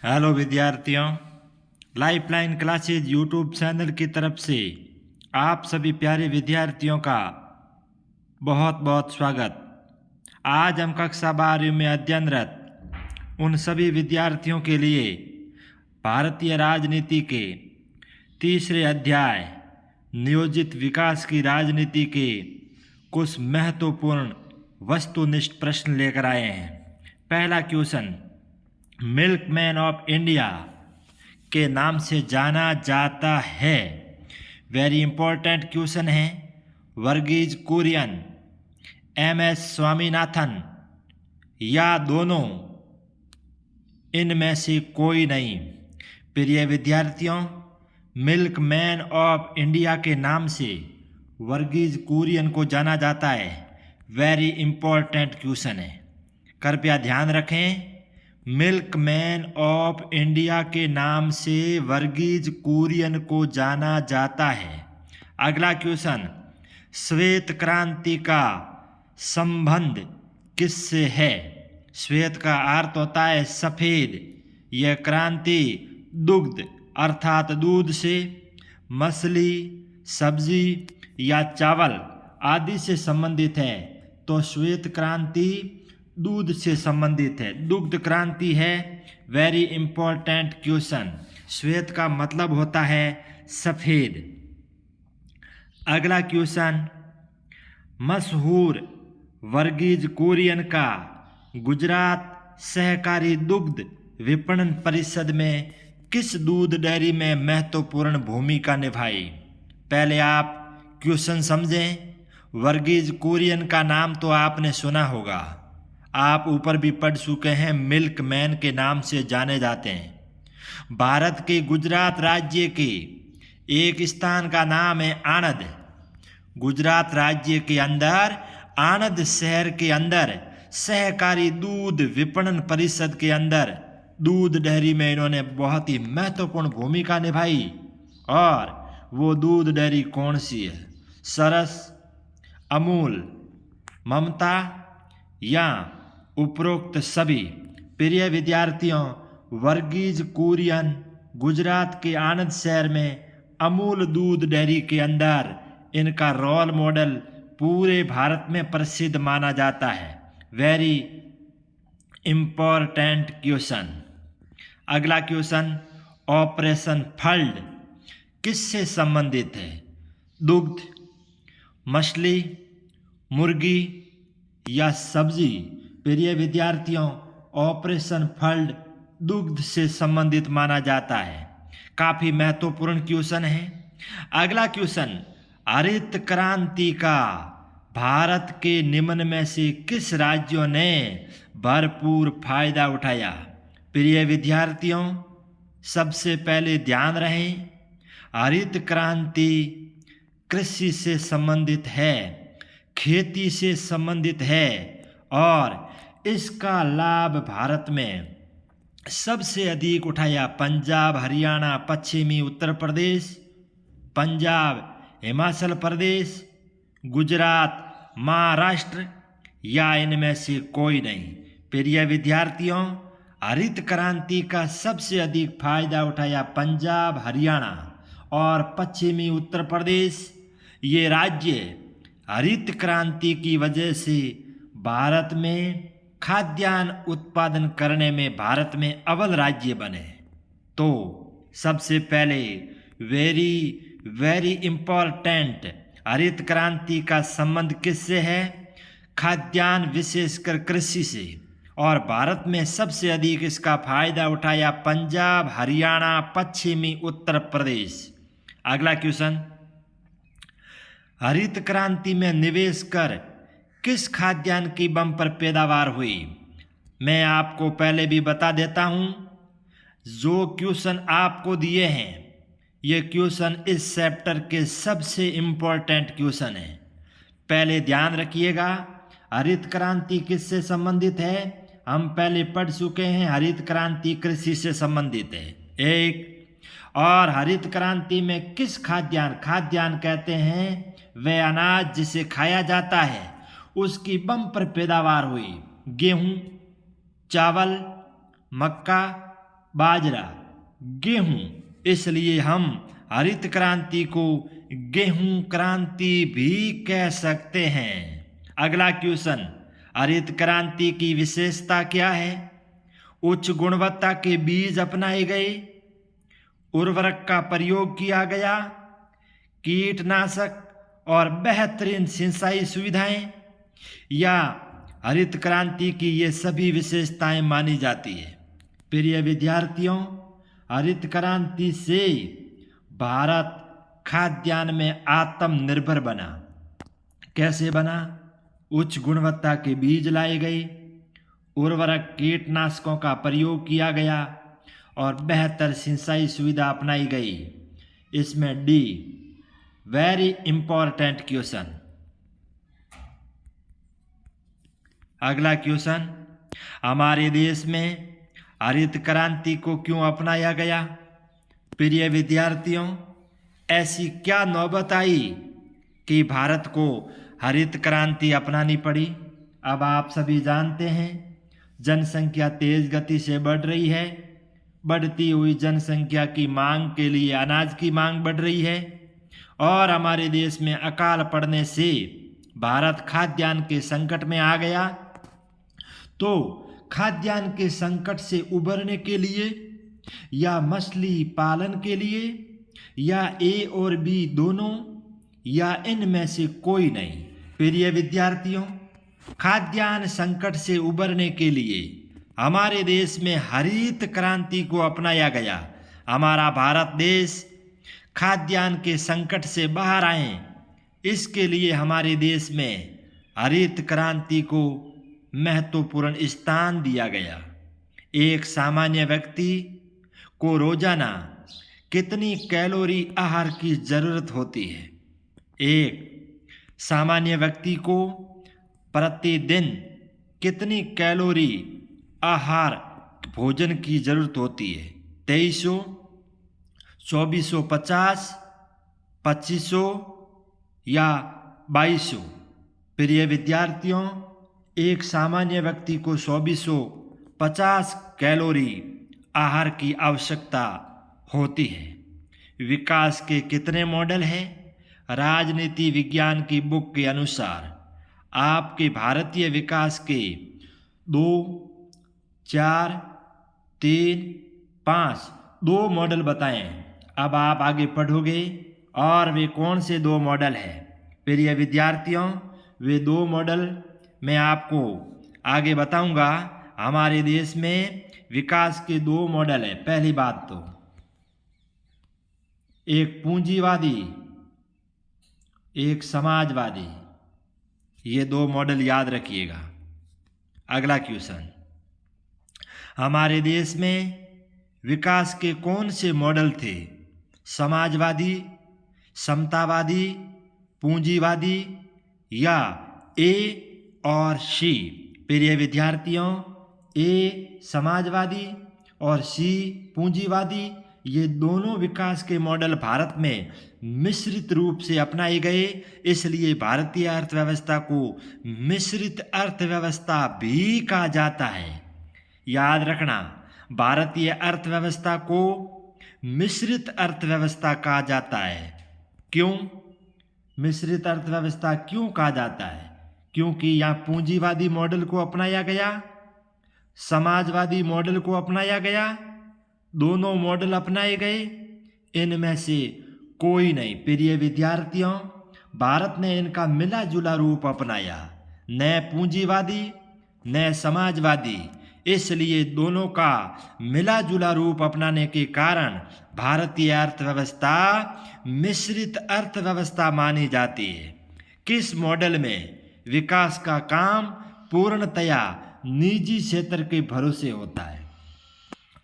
Hello विद्यार्थियों, lifeline classes YouTube channel की तरफ से आप सभी प्यारे विद्यार्थियों का बहुत बहुत स्वागत। आज हम कक्षा 12वीं में अध्ययनरत उन सभी विद्यार्थियों के लिए भारतीय राजनीति के तीसरे अध्याय नियोजित विकास की राजनीति के कुछ महत्वपूर्ण वस्तुनिष्ठ प्रश्न लेकर आए हैं। पहला क्वेश्चन, मिल्कमैन ऑफ इंडिया के नाम से जाना जाता है। वेरी इंपॉर्टेंट क्वेश्चन है। वर्गीज कुरियन, एम.एस. स्वामीनाथन या दोनों, इनमें से कोई नहीं। प्रिय विद्यार्थियों, मिल्कमैन ऑफ इंडिया के नाम से वर्गीज कुरियन को जाना जाता है। वेरी इंपॉर्टेंट क्वेश्चन है, कृपया ध्यान रखें। मिल्कमैन ऑफ इंडिया के नाम से वर्गीज कुरियन को जाना जाता है। अगला क्वेश्चन, श्वेत क्रांति का संबंध किससे है? श्वेत का अर्थ होता है सफ़ेद। यह क्रांति दुग्ध अर्थात दूध से, मछली, सब्जी या चावल आदि से संबंधित है। तो श्वेत क्रांति दूध से संबंधित है, दुग्ध क्रांति है। Very important question. श्वेत का मतलब होता है सफ़ेद। अगला क्वेश्चन, मशहूर वर्गीज कुरियन का गुजरात सहकारी दुग्ध विपणन परिषद में किस दूध डेयरी में महत्वपूर्ण भूमिका निभाई? पहले आप क्वेश्चन समझें। वर्गीज कुरियन का नाम तो आपने सुना होगा, आप ऊपर भी पढ़ चुके हैं, मिल्कमैन के नाम से जाने जाते हैं। भारत के गुजरात राज्य के एक स्थान का नाम है आणंद। गुजरात राज्य के अंदर आणंद शहर के अंदर सहकारी दूध विपणन परिषद के अंदर दूध डेयरी में इन्होंने बहुत ही महत्वपूर्ण भूमिका निभाई। और वो दूध डेयरी कौन सी है? सरस, अमूल, ममता या उपरोक्त सभी? प्रिय विद्यार्थियों, वर्गीज कुरियन गुजरात के आणंद शहर में अमूल दूध डेयरी के अंदर इनका रोल मॉडल पूरे भारत में प्रसिद्ध माना जाता है। Very important question. अगला क्वेश्चन, ऑपरेशन फ्लड किससे संबंधित है? दुग्ध, मछली, मुर्गी या सब्जी? प्रिय विद्यार्थियों, ऑपरेशन फ्लड दुग्ध से संबंधित माना जाता है। काफी महत्वपूर्ण क्वेश्चन है। अगला क्वेश्चन, हरित क्रांति का भारत के निम्न में से किस राज्यों ने भरपूर फायदा उठाया? प्रिय विद्यार्थियों, सबसे पहले ध्यान रहे, हरित क्रांति कृषि से संबंधित है, खेती से संबंधित है और इसका लाभ भारत में सबसे अधिक उठाया पंजाब, हरियाणा, पश्चिमी उत्तर प्रदेश, पंजाब, हिमाचल प्रदेश, गुजरात, महाराष्ट्र या इनमें से कोई नहीं। प्रिय विद्यार्थियों, हरित क्रांति का सबसे अधिक फायदा उठाया पंजाब, हरियाणा और पश्चिमी उत्तर प्रदेश। ये राज्य हरित क्रांति की वजह से भारत में खाद्यान्न उत्पादन करने में भारत में अव्वल राज्य बने। तो सबसे पहले वेरी इंपॉर्टेंट, हरित क्रांति का संबंध किससे है? खाद्यान्न, विशेषकर कृषि से। और भारत में सबसे अधिक इसका फायदा उठाया पंजाब, हरियाणा, पश्चिमी उत्तर प्रदेश। अगला क्वेश्चन, हरित क्रांति में निवेश कर किस खाद्यान्न की बम्पर पैदावार हुई? मैं आपको पहले भी बता देता हूं, जो क्वेश्चन आपको दिए हैं ये क्वेश्चन इस चैप्टर के सबसे इम्पोर्टेंट क्वेश्चन है। पहले ध्यान रखिएगा, हरित क्रांति किससे संबंधित है? हम पहले पढ़ चुके हैं, हरित क्रांति कृषि से संबंधित है। एक, और हरित क्रांति में किस खाद्यान्न कहते हैं वह अनाज जिसे खाया जाता है उसकी बम्पर पैदावार हुई। गेहूं, चावल, मक्का, बाजरा, गेहूं, इसलिए हम हरित क्रांति को गेहूं क्रांति भी कह सकते हैं। अगला क्वेश्चन, हरित क्रांति की विशेषता क्या है? उच्च गुणवत्ता के बीज अपनाए गए, उर्वरक का प्रयोग किया गया, कीटनाशक और बेहतरीन सिंचाई सुविधाएं, या हरित क्रांति की ये सभी विशेषताएं मानी जाती है। प्रिय विद्यार्थियों, हरित क्रांति से भारत खाद्यान्न में आत्मनिर्भर बना। कैसे बना? उच्च गुणवत्ता के बीज लाए गए, उर्वरक कीटनाशकों का प्रयोग किया गया और बेहतर सिंचाई सुविधा अपनाई गई। इसमें डी, वेरी इंपॉर्टेंट क्वेश्चन। अगला क्वेश्चन, हमारे देश में हरित क्रांति को क्यों अपनाया गया? प्रिय विद्यार्थियों, ऐसी क्या नौबत आई कि भारत को हरित क्रांति अपनानी पड़ी? अब आप सभी जानते हैं, जनसंख्या तेज गति से बढ़ रही है। बढ़ती हुई जनसंख्या की मांग के लिए अनाज की मांग बढ़ रही है और हमारे देश में अकाल पड़ने से भारत खाद्यान्न के संकट में आ गया। तो खाद्यान्न के संकट से उबरने के लिए या मछली पालन के लिए या ए और बी दोनों या इनमें से कोई नहीं। प्रिय विद्यार्थियों, खाद्यान्न संकट से उबरने के लिए हमारे देश में हरित क्रांति को अपनाया गया। हमारा भारत देश खाद्यान्न के संकट से बाहर आए, इसके लिए हमारे देश में हरित क्रांति को महत्वपूर्ण स्थान दिया गया। एक सामान्य व्यक्ति को रोजाना कितनी कैलोरी आहार की जरूरत होती है? एक सामान्य व्यक्ति को प्रतिदिन कितनी कैलोरी आहार भोजन की जरूरत होती है? 2300, 2450, 2500 या 2200? प्रिय विद्यार्थियों, एक सामान्य व्यक्ति को 2450 कैलोरी आहार की आवश्यकता होती है। विकास के कितने मॉडल हैं? राजनीति विज्ञान की बुक के अनुसार आपके भारतीय विकास के 2, 4, 3, 5 2 मॉडल बताएं। अब आप आगे पढ़ोगे और वे कौन से 2 मॉडल हैं? प्रिय विद्यार्थियों, वे 2 मॉडल मैं आपको आगे बताऊंगा। हमारे देश में विकास के 2 मॉडल हैं। पहली बात तो एक पूंजीवादी, एक समाजवादी, ये 2 मॉडल याद रखिएगा। अगला क्वेश्चन, हमारे देश में विकास के कौन से मॉडल थे? समाजवादी, समतावादी, पूंजीवादी या ए और सी? प्रिय विद्यार्थियों, ए समाजवादी और सी पूंजीवादी, ये दोनों विकास के मॉडल भारत में मिश्रित रूप से अपनाए गए। इसलिए भारतीय अर्थव्यवस्था को मिश्रित अर्थव्यवस्था भी कहा जाता है। याद रखना, भारतीय अर्थव्यवस्था को मिश्रित अर्थव्यवस्था कहा जाता है। क्यों मिश्रित अर्थव्यवस्था क्यों कहा जाता है? क्योंकि यहाँ पूंजीवादी मॉडल को अपनाया गया, समाजवादी मॉडल को अपनाया गया, दोनों मॉडल अपनाए गए, इनमें से कोई नहीं। प्रिय विद्यार्थियों, भारत ने इनका मिला जुला रूप अपनाया, न पूंजीवादी न समाजवादी। इसलिए दोनों का मिला जुला रूप अपनाने के कारण भारतीय अर्थव्यवस्था मिश्रित अर्थव्यवस्था मानी जाती है। किस मॉडल में विकास का काम पूर्णतया निजी क्षेत्र के भरोसे होता है?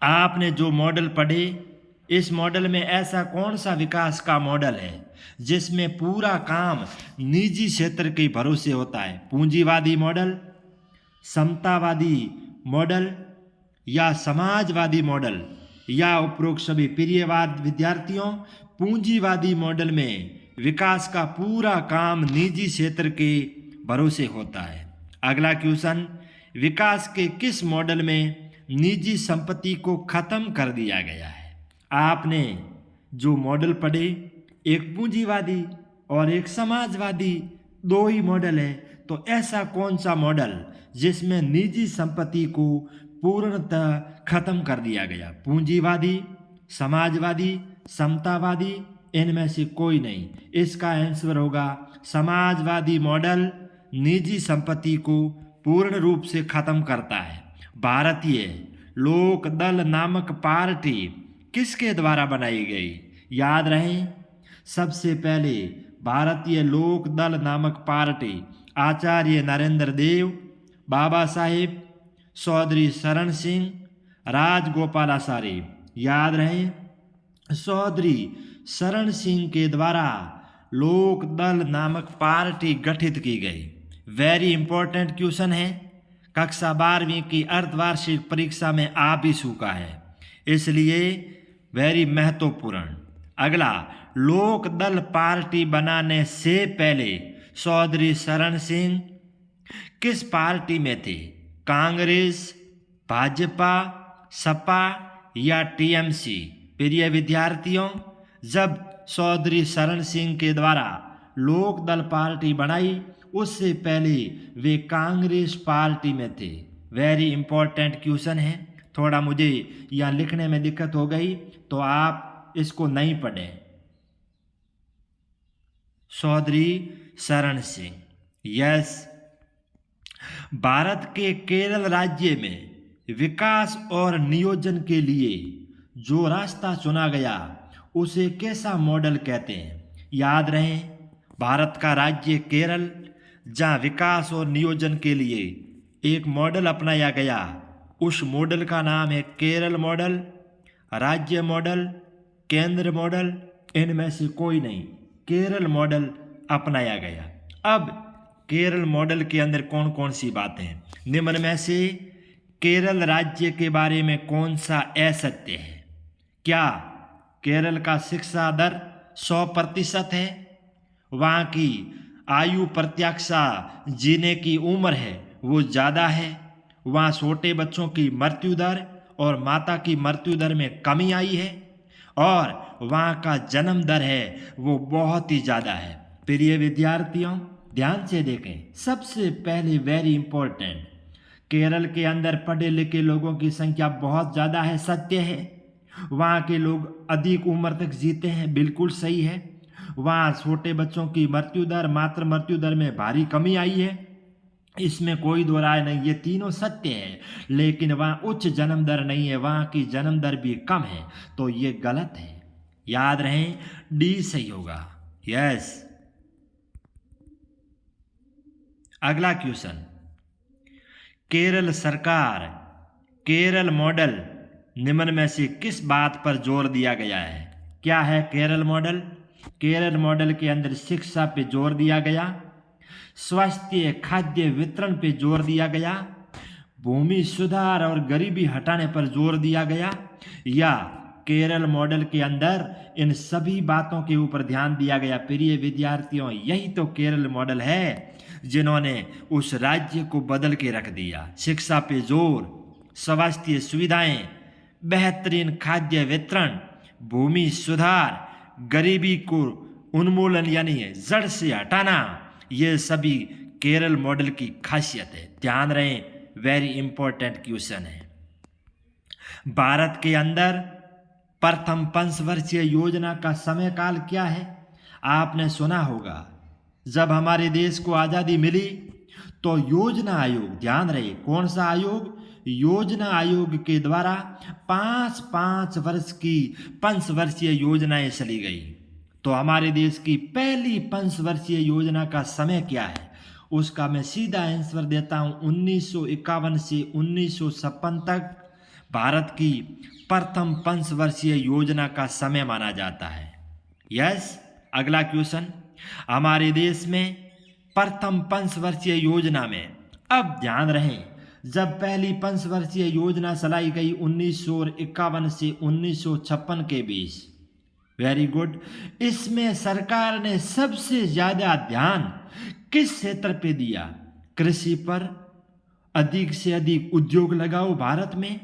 आपने जो मॉडल पढ़े, इस मॉडल में ऐसा कौन सा विकास का मॉडल है जिसमें पूरा काम निजी क्षेत्र के भरोसे होता है? पूंजीवादी मॉडल, समतावादी मॉडल या समाजवादी मॉडल या उपरोक्त सभी? प्रियवाद विद्यार्थियों, पूंजीवादी मॉडल में विकास का पूरा काम निजी क्षेत्र के भरोसे होता है। अगला क्वेश्चन, विकास के किस मॉडल में निजी संपत्ति को खत्म कर दिया गया है। आपने जो मॉडल पढ़े, एक पूंजीवादी और एक समाजवादी, दो ही मॉडल है। तो ऐसा कौन सा मॉडल जिसमें निजी संपत्ति को पूर्णतः खत्म कर दिया गया? पूंजीवादी, समाजवादी, समतावादी, इनमें से कोई नहीं। इसका आंसर होगा समाजवादी मॉडल निजी संपत्ति को पूर्ण रूप से खत्म करता है। भारतीय लोक दल नामक पार्टी किसके द्वारा बनाई गई? याद रहे, सबसे पहले भारतीय लोक दल नामक पार्टी आचार्य नरेंद्र देव, बाबा साहेब, चौधरी शरण सिंह, राजगोपालाचारी। याद रहे, चौधरी शरण सिंह के द्वारा लोक दल नामक पार्टी गठित की गई। वेरी इंपॉर्टेंट क्वेश्चन है, कक्षा 12वीं की अर्धवार्षिक परीक्षा में आ भी चुका है, इसलिए वेरी महत्वपूर्ण। अगला, लोक दल पार्टी बनाने से पहले चौधरी शरण सिंह किस पार्टी में थे? कांग्रेस, भाजपा, सपा या टीएमसी? प्रिय विद्यार्थियों, जब चौधरी शरण सिंह के द्वारा लोक दल पार्टी बनाई, उससे पहले वे कांग्रेस पार्टी में थे। वेरी इंपॉर्टेंट क्वेश्चन है, थोड़ा मुझे यहाँ लिखने में दिक्कत हो गई तो आप इसको नहीं पढ़ें। चौधरी शरण सिंह, यस। भारत के केरल राज्य में विकास और नियोजन के लिए जो रास्ता चुना गया उसे कैसा मॉडल कहते हैं? याद रहे, भारत का राज्य केरल, जहाँ विकास और नियोजन के लिए एक मॉडल अपनाया गया, उस मॉडल का नाम है केरल मॉडल, राज्य मॉडल, केंद्र मॉडल, इनमें से कोई नहीं। केरल मॉडल अपनाया गया। अब केरल मॉडल के अंदर कौन कौन सी बातें हैं? निम्न में से केरल राज्य के बारे में कौन सा असत्य है? क्या केरल का शिक्षा दर 100% है? वहाँ की आयु प्रत्याशा जीने की उम्र है वो ज़्यादा है? वहाँ छोटे बच्चों की मृत्यु दर और माता की मृत्यु दर में कमी आई है? और वहाँ का जन्म दर है वो बहुत ही ज़्यादा है। प्रिय विद्यार्थियों, ध्यान से देखें। सबसे पहले वेरी इंपॉर्टेंट, केरल के अंदर पढ़े लिखे लोगों की संख्या बहुत ज़्यादा है, सत्य है। वहाँ के लोग अधिक उम्र तक जीते हैं, बिल्कुल सही है। वहाँ छोटे बच्चों की मृत्यु दर, मातृ मृत्यु दर में भारी कमी आई है, इसमें कोई दो राय नहीं, ये तीनों सत्य है। लेकिन वहाँ उच्च जन्म दर नहीं है, वहाँ की जन्म दर भी कम है, तो ये गलत है। याद रहें, डी सही होगा, यस। अगला क्वेश्चन, केरल सरकार केरल मॉडल निम्न में से किस बात पर जोर दिया गया है? क्या है केरल मॉडल? केरल मॉडल के अंदर शिक्षा पे जोर दिया गया, स्वास्थ्य खाद्य वितरण पे जोर दिया गया, भूमि सुधार और गरीबी हटाने पर जोर दिया गया, या केरल मॉडल के अंदर इन सभी बातों के ऊपर ध्यान दिया गया? प्रिय विद्यार्थियों, यही तो केरल मॉडल है जिन्होंने उस राज्य को बदल के रख दिया। शिक्षा पे जोर, स्वास्थ्य सुविधाएं, बेहतरीन खाद्य वितरण, भूमि सुधार, गरीबी को उन्मूलन यानी जड़ से हटाना, ये सभी केरल मॉडल की खासियत है। ध्यान रहे, वेरी इंपॉर्टेंट क्वेश्चन है। भारत के अंदर प्रथम पंचवर्षीय योजना का समय काल क्या है? आपने सुना होगा, जब हमारे देश को आज़ादी मिली तो योजना आयोग, ध्यान रहे कौन सा आयोग? योजना आयोग के द्वारा 5-5 वर्ष की पंचवर्षीय योजनाएं चली गई। तो हमारे देश की पहली पंचवर्षीय योजना का समय क्या है? उसका मैं सीधा आंसर देता हूं, 1951 से 1956 तक भारत की प्रथम पंचवर्षीय योजना का समय माना जाता है। यस। अगला क्वेश्चन, हमारे देश में प्रथम पंचवर्षीय योजना में, अब ध्यान रहे, जब पहली पंचवर्षीय योजना चलाई गई 1951 से 1956 के बीच, वेरी गुड, इसमें सरकार ने सबसे ज्यादा ध्यान किस क्षेत्र पे दिया? कृषि पर, अधिक से अधिक उद्योग लगाओ भारत में,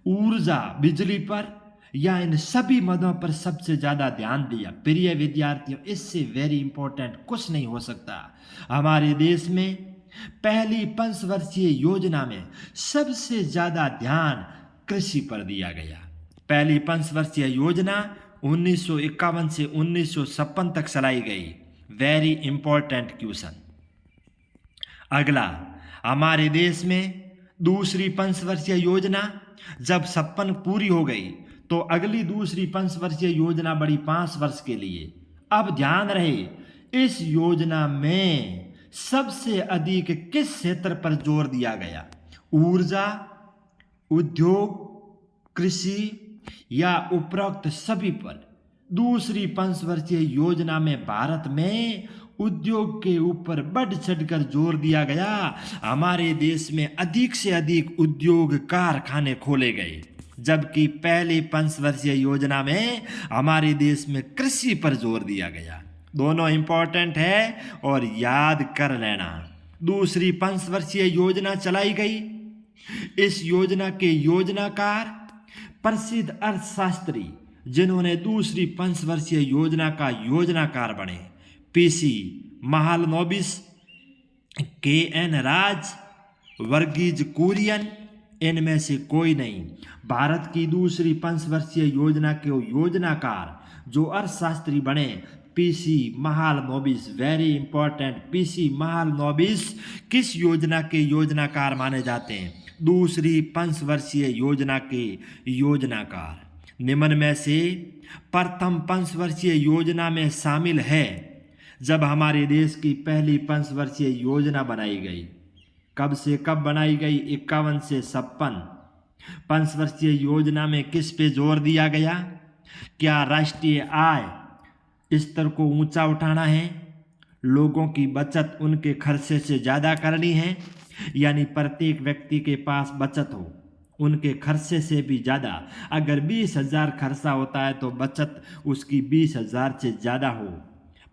ऊर्जा, बिजली पर या इन सभी मदों पर सबसे ज्यादा ध्यान दिया। प्रिय विद्यार्थियों, इससे वेरी इंपॉर्टेंट कुछ नहीं हो सकता। हमारे देश में पहली पंचवर्षीय योजना में सबसे ज्यादा ध्यान कृषि पर दिया गया। पहली पंचवर्षीय योजना 1951 से 1956 तक चलाई गई। Very important question. अगला, हमारे देश में दूसरी पंचवर्षीय योजना जब 56 पूरी हो गई तो अगली दूसरी पंचवर्षीय योजना बढ़ी 5 वर्ष के लिए। अब ध्यान रहे, इस योजना में सबसे अधिक किस क्षेत्र पर जोर दिया गया? ऊर्जा, उद्योग, कृषि या उपरोक्त सभी पर? दूसरी पंचवर्षीय योजना में भारत में उद्योग के ऊपर बढ़ चढ़कर जोर दिया गया। हमारे देश में अधिक से अधिक उद्योग कारखाने खोले गए, जबकि पहली पंचवर्षीय योजना में हमारे देश में कृषि पर जोर दिया गया। दोनों इंपॉर्टेंट है और याद कर लेना। दूसरी पंचवर्षीय योजना चलाई गई। इस योजना के योजनाकार प्रसिद्ध अर्थशास्त्री जिन्होंने दूसरी पंचवर्षीय योजना का योजनाकार बने, पीसी महालनोबिस, के.एन. राज, वर्गीज कुरियन, इनमें से कोई नहीं। भारत की दूसरी पंचवर्षीय योजना के योजनाकार जो अर्थशास्त्री बने, PC Mahalanobis. Very important, PC Mahalanobis किस योजना के योजनाकार माने जाते हैं? दूसरी पंचवर्षीय योजना के योजनाकार। निम्न में से प्रथम पंचवर्षीय योजना में शामिल है जब हमारे देश की पहली पंचवर्षीय योजना बनाई गई। कब से कब बनाई गई? 51 से 56। पंचवर्षीय योजना में किस पे जोर दिया गया? क्या राष्ट्रीय आय स्तर को ऊंचा उठाना है, लोगों की बचत उनके खर्चे से ज़्यादा करनी है, यानी प्रत्येक व्यक्ति के पास बचत हो उनके खर्चे से भी ज़्यादा। अगर 20,000 खर्चा होता है तो बचत उसकी 20,000 से ज़्यादा हो।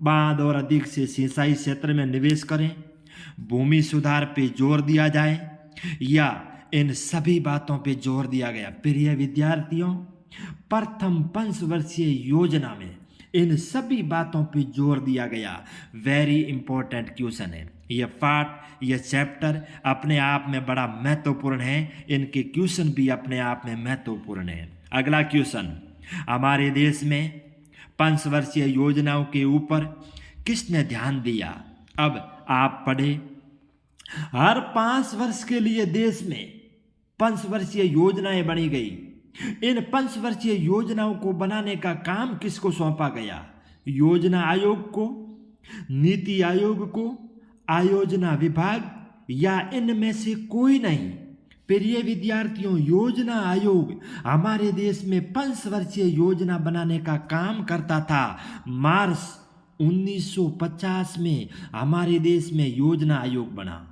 बांध और अधिक से सिंचाई क्षेत्र में निवेश करें, भूमि सुधार पे जोर दिया जाए, या इन सभी बातों पे जोर दिया गया। प्रिय विद्यार्थियों, प्रथम पंचवर्षीय योजना में इन सभी बातों पे जोर दिया गया। वेरी इंपॉर्टेंट क्वेश्चन है। यह पार्ट, यह चैप्टर अपने आप में बड़ा महत्वपूर्ण है। इनके क्वेश्चन भी अपने आप में महत्वपूर्ण है। अगला क्वेश्चन, हमारे देश में पंचवर्षीय योजनाओं के ऊपर किसने ध्यान दिया? अब आप पढ़े, हर 5 वर्ष के लिए देश में पंचवर्षीय योजनाएं बनी गई। इन पंचवर्षीय योजनाओं को बनाने का काम किसको सौंपा गया? योजना आयोग को, नीति आयोग को, आयोजना विभाग, या इनमें से कोई नहीं? प्रिय विद्यार्थियों, योजना आयोग हमारे देश में पंचवर्षीय योजना बनाने का काम करता था। मार्च 1950 में हमारे देश में योजना आयोग बना।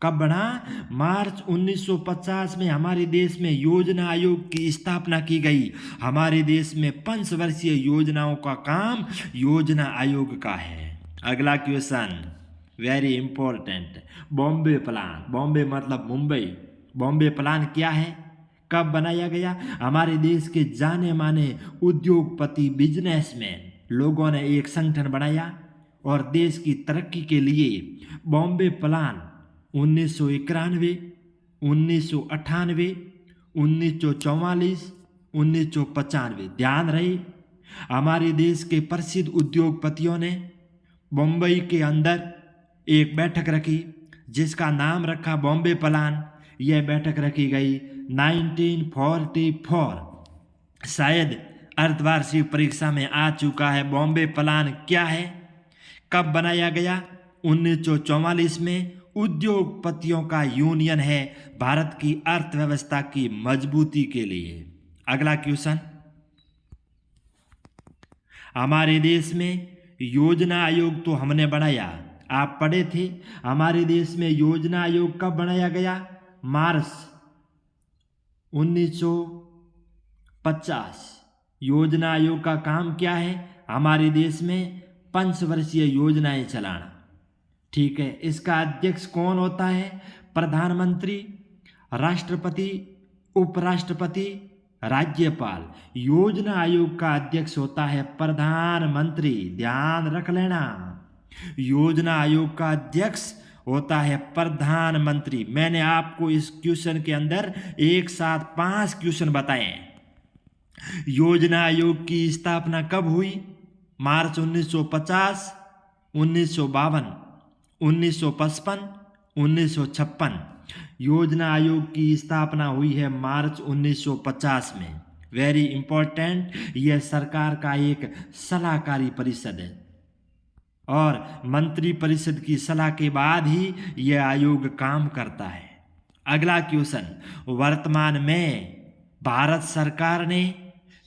कब बना? मार्च 1950 में हमारे देश में योजना आयोग की स्थापना की गई। हमारे देश में पंचवर्षीय योजनाओं का काम योजना आयोग का है। अगला question, very important, Bombay plan. Bombay मतलब मुंबई। बॉम्बे प्लान क्या है? कब बनाया गया? हमारे देश के जाने माने उद्योगपति, बिजनेसमैन लोगों ने एक संगठन बनाया और देश की तरक्की के लिए बॉम्बे प्लान 1991, 1998, 1944, 1995। ध्यान रहे, हमारे देश के प्रसिद्ध उद्योगपतियों ने मुंबई के अंदर एक बैठक रखी जिसका नाम रखा बॉम्बे प्लान। यह बैठक रखी गई 1944। शायद अर्धवार्षिक परीक्षा में आ चुका है। बॉम्बे प्लान क्या है, कब बनाया गया? 1944 में। उद्योगपतियों का यूनियन है भारत की अर्थव्यवस्था की मजबूती के लिए। अगला क्वेश्चन, हमारे देश में योजना आयोग तो हमने बनाया, आप पढ़े थे। हमारे देश में योजना आयोग कब बनाया गया? मार्च 1950। योजना आयोग का काम क्या है? हमारे देश में पंचवर्षीय योजनाएं चलाना। ठीक है, इसका अध्यक्ष कौन होता है? प्रधानमंत्री, राष्ट्रपति, उपराष्ट्रपति, राज्यपाल। योजना आयोग का अध्यक्ष होता है प्रधानमंत्री। ध्यान रख लेना, योजना आयोग का अध्यक्ष होता है प्रधानमंत्री। मैंने आपको इस क्वेश्चन के अंदर एक साथ 5 क्वेश्चन बताए। योजना आयोग की स्थापना कब हुई? मार्च 1950, 1952, 1955, 1956। योजना आयोग की स्थापना हुई है मार्च 1950 में। वेरी इंपॉर्टेंट, यह सरकार का एक सलाहकारी परिषद है और मंत्री परिषद की सलाह के बाद ही यह आयोग काम करता है। अगला क्वेश्चन, वर्तमान में भारत सरकार ने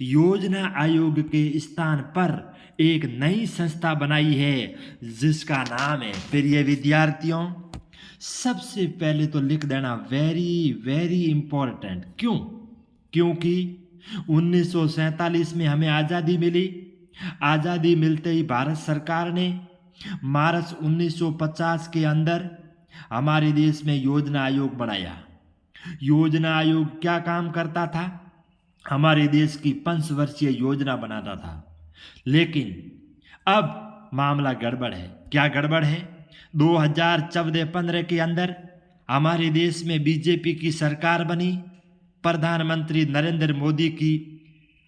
योजना आयोग के स्थान पर एक नई संस्था बनाई है जिसका नाम है, प्रिय विद्यार्थियों, सबसे पहले तो लिख देना वेरी वेरी इंपॉर्टेंट। क्यों? क्योंकि 1947 में हमें आज़ादी मिली। आज़ादी मिलते ही भारत सरकार ने मार्च 1950 के अंदर हमारे देश में योजना आयोग बनाया। योजना आयोग क्या काम करता था? हमारे देश की 5 वर्षीय योजना बनाता था। लेकिन अब मामला गड़बड़ है। क्या गड़बड़ है? 2014-15 के अंदर हमारे देश में बीजेपी की सरकार बनी, प्रधानमंत्री नरेंद्र मोदी की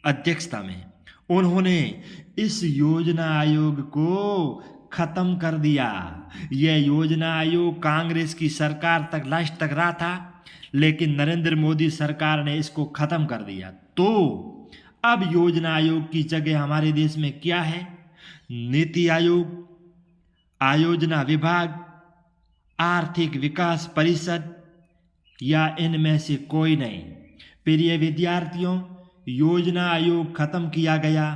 अध्यक्षता में। उन्होंने इस योजना आयोग को खत्म कर दिया। यह योजना आयोग कांग्रेस की सरकार तक लास्ट तक रहा था, लेकिन नरेंद्र मोदी सरकार ने इसको खत्म कर दिया। तो अब योजना आयोग की जगह हमारे देश में क्या है? नीति आयोग, आयोजना विभाग, आर्थिक विकास परिषद या इनमें से कोई नहीं। प्रिय विद्यार्थियों, योजना आयोग खत्म किया गया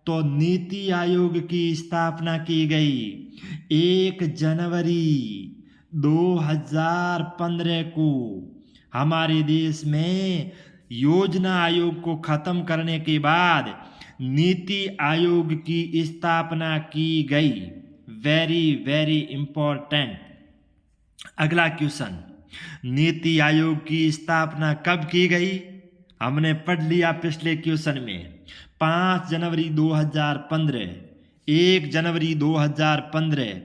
तो नीति आयोग की स्थापना की गई 1 जनवरी 2015 को। हमारे देश में योजना आयोग को खत्म करने के बाद नीति आयोग की स्थापना की गई। Very very important. अगला क्वेश्चन, नीति आयोग की स्थापना कब की गई? हमने पढ़ लिया पिछले क्वेश्चन में। 5 जनवरी 2015, 1 जनवरी 2015,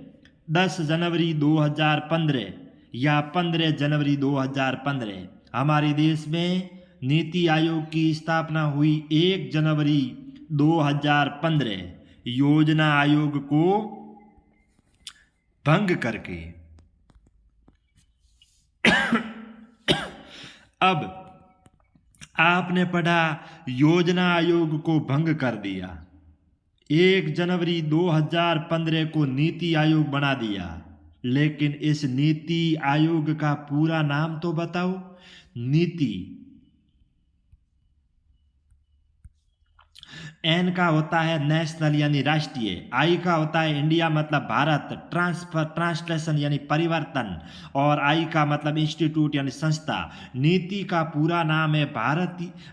10 जनवरी 2015 या 15 जनवरी 2015। हमारे देश में नीति आयोग की स्थापना हुई 1 जनवरी 2015 योजना आयोग को भंग करके। अब आपने पढ़ा योजना आयोग को भंग कर दिया, 1 जनवरी 2015 को नीति आयोग बना दिया, लेकिन इस नीति आयोग का पूरा नाम तो बताओ। नीति, एन का होता है नेशनल यानी राष्ट्रीय, आई का होता है इंडिया मतलब भारत, ट्रांसलेशन यानी परिवर्तन, और आई का मतलब इंस्टीट्यूट यानी संस्था। नीति का पूरा नाम है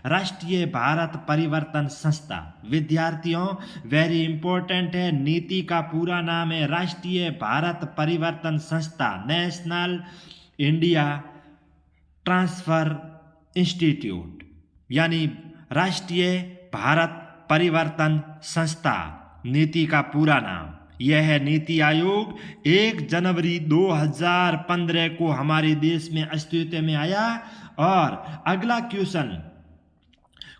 राष्ट्रीय भारत परिवर्तन संस्था। विद्यार्थियों, वेरी इंपॉर्टेंट है, नीति का पूरा नाम है राष्ट्रीय भारत परिवर्तन संस्था, नेशनल इंडिया ट्रांसफर इंस्टीट्यूट, यानी राष्ट्रीय भारत परिवर्तन संस्था, नीति का पूरा नाम। यह है नीति आयोग। 1 जनवरी 2015 को हमारे देश में अस्तित्व में आया। और अगला क्वेश्चन,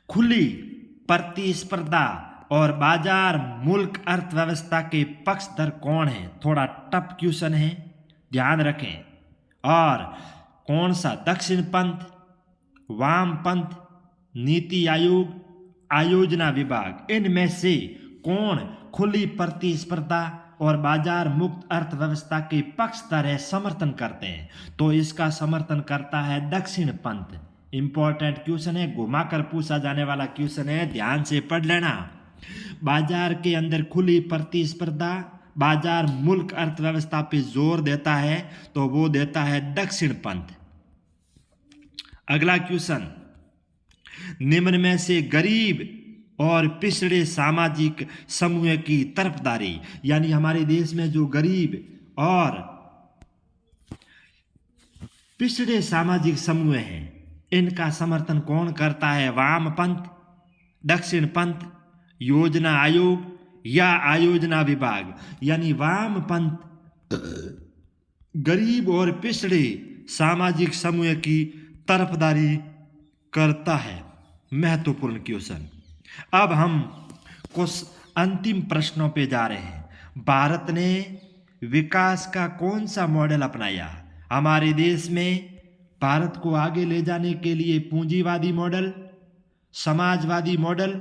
खुली प्रतिस्पर्धा और बाजार मुल्क अर्थव्यवस्था के पक्षधर कौन है? थोड़ा टफ क्वेश्चन है, ध्यान रखें। और कौन सा? दक्षिण पंथ, वाम पंथ, नीति आयोग, आयोजना विभाग, इनमें से कौन खुली प्रतिस्पर्धा और बाजार मुक्त अर्थव्यवस्था के पक्षधर है, समर्थन करते हैं? तो इसका समर्थन करता है दक्षिण पंथ। इंपॉर्टेंट क्वेश्चन है, घुमाकर पूछा जाने वाला क्वेश्चन है, ध्यान से पढ़ लेना। बाजार के अंदर खुली प्रतिस्पर्धा, बाजार मुल्क अर्थव्यवस्था पे जोर देता है तो वो देता है दक्षिण पंथ। अगला क्वेश्चन, निम्न में से गरीब और पिछड़े सामाजिक समूह की तरफदारी, यानी हमारे देश में जो गरीब और पिछड़े सामाजिक समूह हैं, इनका समर्थन कौन करता है? वामपंथ, दक्षिण पंथ, योजना आयोग या आयोजना विभाग? यानी वामपंथ गरीब और पिछड़े सामाजिक समूह की तरफदारी करता है। महत्वपूर्ण क्वेश्चन। अब हम कुछ अंतिम प्रश्नों पे जा रहे हैं। भारत ने विकास का कौन सा मॉडल अपनाया? हमारे देश में भारत को आगे ले जाने के लिए पूंजीवादी मॉडल, समाजवादी मॉडल,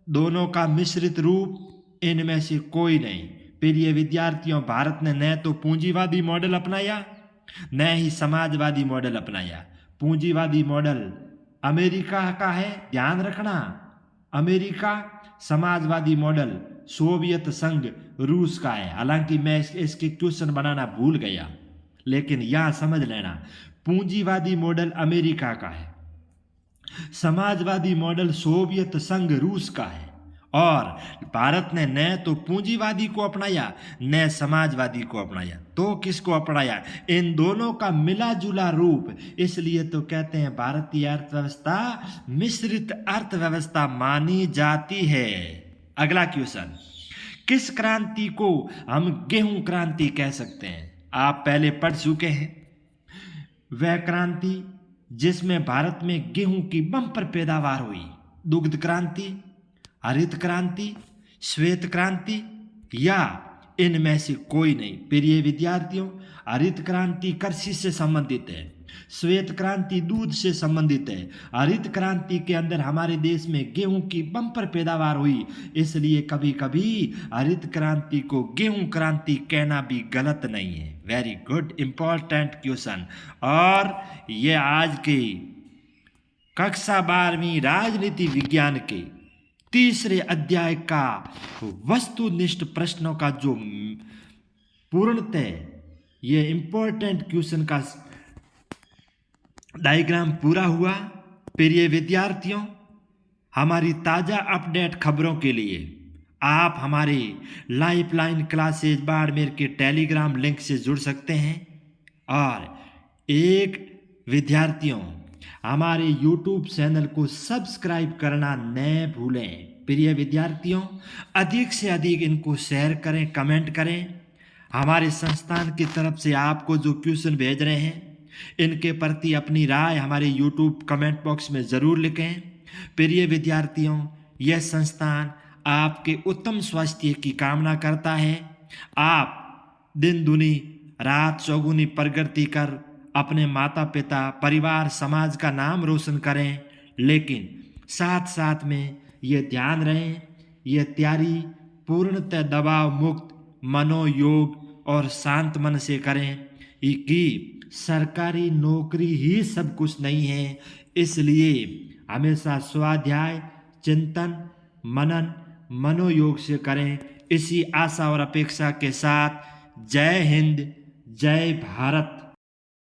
दोनों का मिश्रित रूप, इनमें से कोई नहीं। प्रिय विद्यार्थियों, भारत ने न तो पूंजीवादी मॉडल अपनाया न ही समाजवादी मॉडल अपनाया। पूंजीवादी मॉडल अमेरिका का है, ध्यान रखना, अमेरिका। समाजवादी मॉडल सोवियत संघ रूस का है। हालांकि मैं इसके क्वेश्चन बनाना भूल गया, लेकिन यहां समझ लेना, पूंजीवादी मॉडल अमेरिका का है, समाजवादी मॉडल सोवियत संघ रूस का है। और भारत ने न तो पूंजीवादी को अपनाया न समाजवादी को अपनाया, तो किसको अपनाया? इन दोनों का मिला जुला रूप। इसलिए तो कहते हैं भारतीय अर्थव्यवस्था मिश्रित अर्थव्यवस्था मानी जाती है। अगला क्वेश्चन, किस क्रांति को हम गेहूं क्रांति कह सकते हैं? आप पहले पढ़ चुके हैं। वह क्रांति जिसमें भारत में गेहूं की बम्पर पैदावार हुई। दुग्ध क्रांति, हरित क्रांति, श्वेत क्रांति या इनमें से कोई नहीं। प्रिय विद्यार्थियों, हरित क्रांति कृषि से संबंधित है, श्वेत क्रांति दूध से संबंधित है। हरित क्रांति के अंदर हमारे देश में गेहूं की बम्पर पैदावार हुई, इसलिए कभी कभी हरित क्रांति को गेहूं क्रांति कहना भी गलत नहीं है। Very good, important question. और ये आज के कक्षा 12वीं राजनीति विज्ञान के तीसरे अध्याय का वस्तुनिष्ठ प्रश्नों का जो पूर्णतः ये इंपॉर्टेंट क्वेश्चन का डायग्राम पूरा हुआ। प्रिय विद्यार्थियों, हमारी ताज़ा अपडेट खबरों के लिए आप हमारे लाइफलाइन क्लासेज बाड़मेर के टेलीग्राम लिंक से जुड़ सकते हैं। और एक विद्यार्थियों, हमारे यूट्यूब चैनल को सब्सक्राइब करना न भूलें। प्रिय विद्यार्थियों, अधिक से अधिक इनको शेयर करें, कमेंट करें। हमारे संस्थान की तरफ से आपको जो क्वेश्चन भेज रहे हैं, इनके प्रति अपनी राय हमारे यूट्यूब कमेंट बॉक्स में ज़रूर लिखें। प्रिय विद्यार्थियों, यह संस्थान आपके उत्तम स्वास्थ्य की कामना करता है। आप दिन दुनी रात चौगुनी प्रगति कर अपने माता पिता, परिवार, समाज का नाम रोशन करें, लेकिन साथ साथ में ये ध्यान रहे, ये तैयारी पूर्णतः दबाव मुक्त, मनोयोग और शांत मन से करें कि सरकारी नौकरी ही सब कुछ नहीं है। इसलिए हमेशा स्वाध्याय, चिंतन, मनन, मनोयोग से करें। इसी आशा और अपेक्षा के साथ जय हिंद, जय भारत।